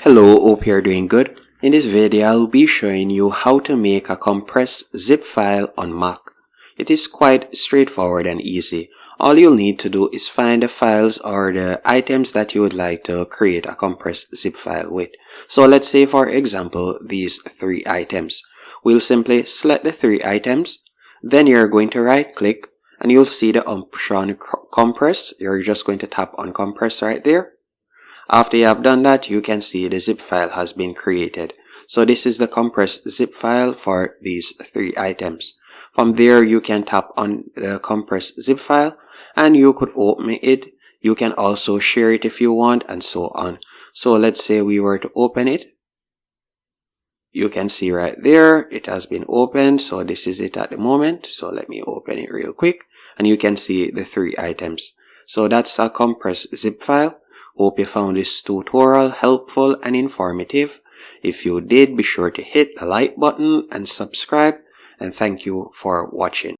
Hello, hope you're doing good. In this video, I'll be showing you how to make a compressed zip file on Mac. It is quite straightforward and easy. All you'll need to do is find the files or the items that you would like to create a compressed zip file with. So let's say, for example, these three items. We'll simply select the three items. Then you're going to right click and you'll see the option compress. You're just going to tap on compress right there. After you have done that, you can see the zip file has been created. So this is the compressed zip file for these three items. From there, you can tap on the compressed zip file and you could open it. You can also share it if you want, and so on. So let's say we were to open it. You can see right there, it has been opened. So this is it at the moment. So let me open it real quick and you can see the three items. So that's a compressed zip file. Hope you found this tutorial helpful and informative. If you did, be sure to hit the like button and subscribe, and thank you for watching.